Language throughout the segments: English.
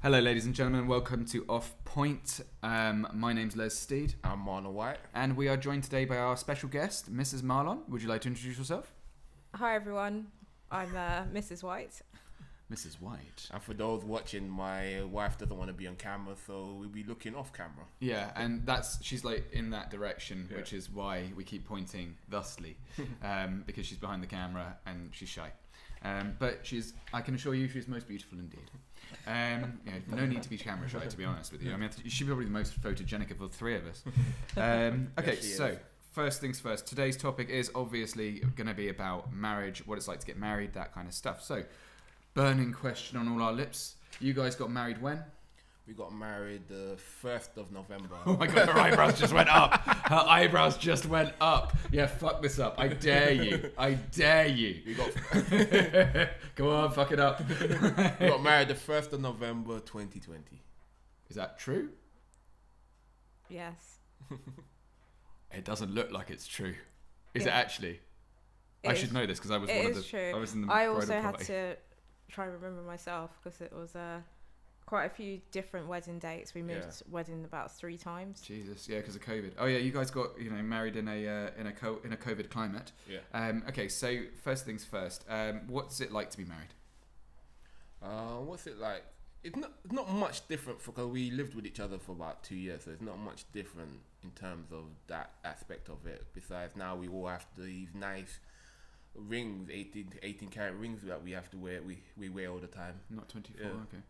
Hello, ladies and gentlemen. Welcome to Off Point. My name's Les Steed. I'm Marlon White. And we are joined today by our special guest, Mrs. Marlon. Would you like to introduce yourself? Hi, everyone. I'm Mrs. White. Mrs. White. And for those watching, my wife doesn't want to be on camera, so we'll be looking off camera. Yeah, and she's like in that direction, which is why we keep pointing thusly, because she's behind the camera and she's shy. But I can assure you, she's most beautiful indeed. No need to be camera shy, to be honest with you. I mean, she's probably the most photogenic of the three of us. Okay, so first things first. Today's topic is obviously going to be about marriage, what it's like to get married, that kind of stuff. So, burning question on all our lips. You guys got married when? We got married the 1st of November. Oh my god, her eyebrows just went up. Her eyebrows just went up. Yeah, fuck this up. I dare you. I dare you. We got Go on, fuck it up. we got married the 1st of November 2020. Is that true? Yes. It doesn't look like it's true. Is it actually? I should know this because I was it one of is the. true. I was in the I bridal also had party. to try and remember myself because it was quite a few different wedding dates. We moved wedding about 3 times. Jesus, yeah, because of COVID. Oh yeah, you guys got married in a COVID climate. Yeah. Okay, so first things first. What's it like to be married? What's it like? It's not much different because we lived with each other for about 2 years, so it's not much different in terms of that aspect of it. Besides, now we all have these nice rings, 18 karat rings that we have to wear. We wear all the time. Not 24. Yeah. Okay.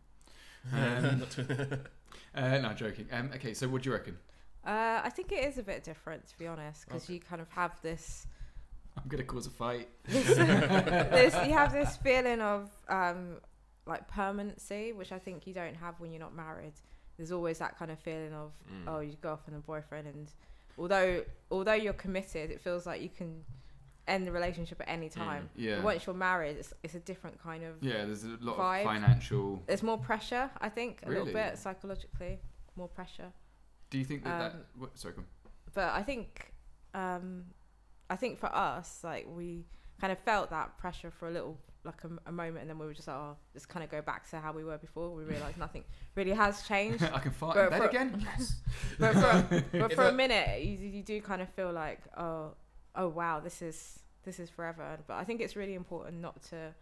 No, joking. Okay, so what do you reckon? I think it is a bit different, to be honest, because you kind of have this. I'm gonna cause a fight. You have this feeling of like permanency, which I think you don't have when you're not married. There's always that kind of feeling of your girlfriend and boyfriend, and although you're committed, it feels like you can end the relationship at any time. Yeah. But once you're married, it's a different kind of there's a lot vibe. of financial. There's more pressure, I think, a Really? little bit psychologically, more pressure. Do you think that sorry, go on. But I think for us, like, we kind of felt that pressure for a little, like a moment, and then we were just like, just kind of go back to how we were before. We realised nothing really has changed. I can fart in bed again. Yes. but for a minute, you do kind of feel like, oh wow, this is forever. But I think it's really important not to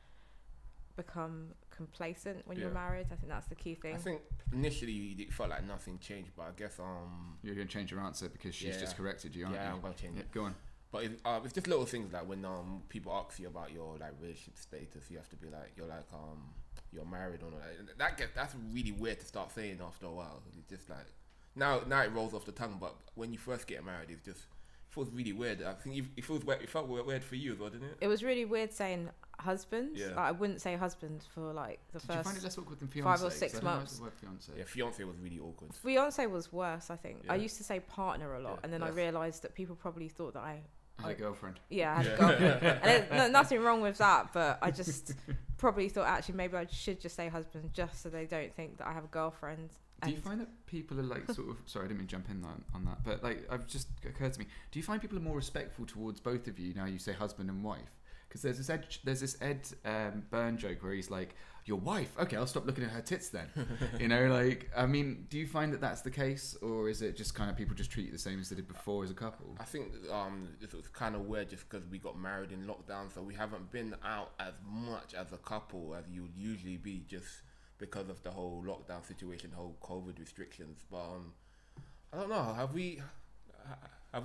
become complacent when you're married. I think that's the key thing. I think initially it felt like nothing changed, but I guess you're gonna change your answer because she's just corrected you, aren't you? Yeah, I'm gonna change it. Go on. But it's just little things like when people ask you about your like relationship status, you have to be like you're married or not. That's really weird to start saying after a while. It's just like now it rolls off the tongue, but when you first get married, it feels really weird. I think it feels weird. It felt weird for you as well, didn't it? It was really weird saying husband. Yeah. Like, I wouldn't say husband for like the Did first. you find it less awkward than fiancé? 5 or 6 months. Yeah, fiance was really awkward. Fiance was worse, I think. Yeah. I used to say partner a lot, and then I realised that people probably thought that I had a girlfriend. Yeah, I had a girlfriend. And there's nothing wrong with that, but I just probably thought actually maybe I should just say husband, just so they don't think that I have a girlfriend. Do you find that people are like sort of sorry, I didn't mean to jump in on that, but like I've just occurred to me. Do you find people are more respectful towards both of you now you say husband and wife? Because there's this Ed Byrne joke where he's like, your wife? Okay, I'll stop looking at her tits then. I mean, do you find that that's the case, or is it just kind of people just treat you the same as they did before as a couple? I think it was kind of weird just because we got married in lockdown, so we haven't been out as much as a couple as you would usually be, just because of the whole lockdown situation, the whole COVID restrictions. But I don't know. Have we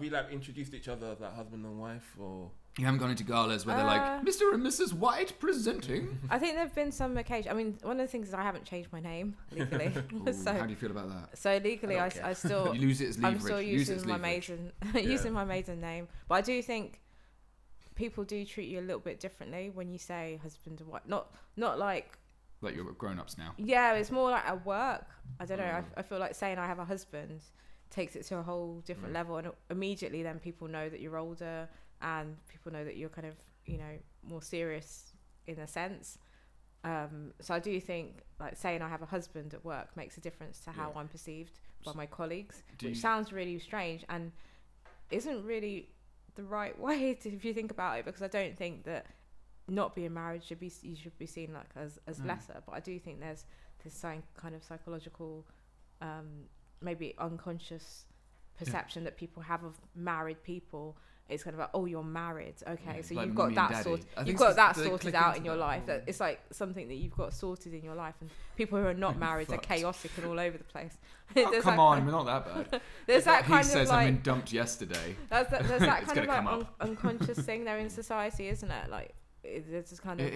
like introduced each other as like husband and wife, or? You haven't gone into galas where they're like, Mr. and Mrs. White presenting. I think there've been some occasions. I mean, one of the things is I haven't changed my name legally. Ooh, so how do you feel about that? So legally, I still you lose it as leverage. I'm still using my maiden name. But I do think people do treat you a little bit differently when you say husband and wife. Not like you're grown-ups now. Yeah, it's more like at work. I don't know. I feel like saying I have a husband takes it to a whole different level, and immediately then people know that you're older, and people know that you're kind of, more serious in a sense. So I do think like saying I have a husband at work makes a difference to how I'm perceived by my colleagues, which sounds really strange and isn't really the right way to, if you think about it, because I don't think that not being married should be seen like as lesser, but I do think this kind of psychological, maybe unconscious perception that people have of married people. It's kind of like, oh, you're married, okay, so like you've got that sorted. You've got that sorted out in your life. That it's like something that you've got sorted in your life. And people who are not married are chaotic and all over the place. Oh, come on, we're not that bad. There's that kind he of says like, I've been dumped yesterday. There's that kind of like unconscious thing there in society, isn't it? Like there's this kind of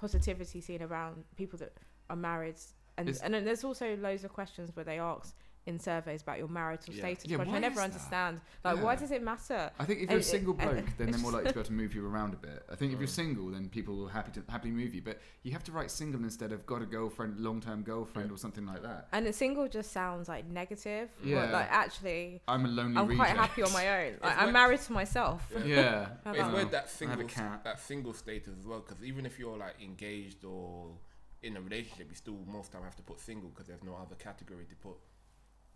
positivity seen around people that are married, and then there's also loads of questions where they ask in surveys about your marital status, which I never understand. Like, why does it matter? I think if you're a single bloke, then they're more likely to be able to move you around a bit. I think if you're single, then people will happily move you. But you have to write single instead of got a girlfriend, long-term girlfriend, or something like that. And a single just sounds like negative. Yeah. But, like, actually, I'm a lonely I'm reject. quite happy on my own. Like, I'm married to myself. Yeah. But it's weird that single status as well, because even if you're like engaged or in a relationship, you still most time have to put single because there's no other category to put.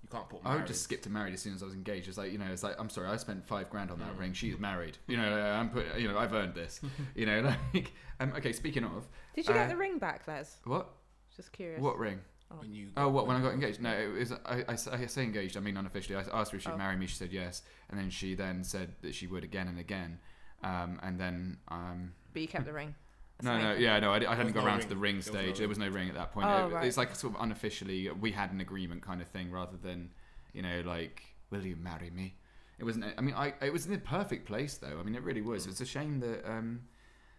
You can't put married. I would just skip to married as soon as I was engaged. It's like, it's like, I'm sorry, I spent $5,000 on that ring. She's married. I've earned this. Like, okay, speaking of. Did you get the ring back, Les? What? Just curious. What ring? When I got engaged? No, it was, I say engaged, I mean unofficially. I asked her if she'd marry me, she said yes. And then she then said that she would again and again. And then... But you kept the ring? I hadn't got around to the ring stage. There was no ring at that point. It's like sort of unofficially, we had an agreement kind of thing, rather than, like, will you marry me? It wasn't. I mean, it was in the perfect place though. I mean, it really was. It's a shame that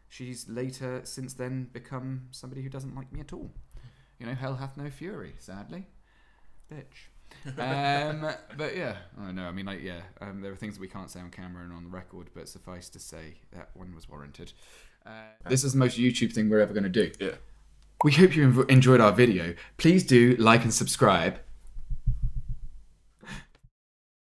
she's later since then become somebody who doesn't like me at all. Hell hath no fury, sadly, bitch. But yeah, I don't know. I mean, like, there are things that we can't say on camera and on the record, but suffice to say that one was warranted. This is the most YouTube thing we're ever going to do. Yeah. We hope you enjoyed our video. Please do like and subscribe.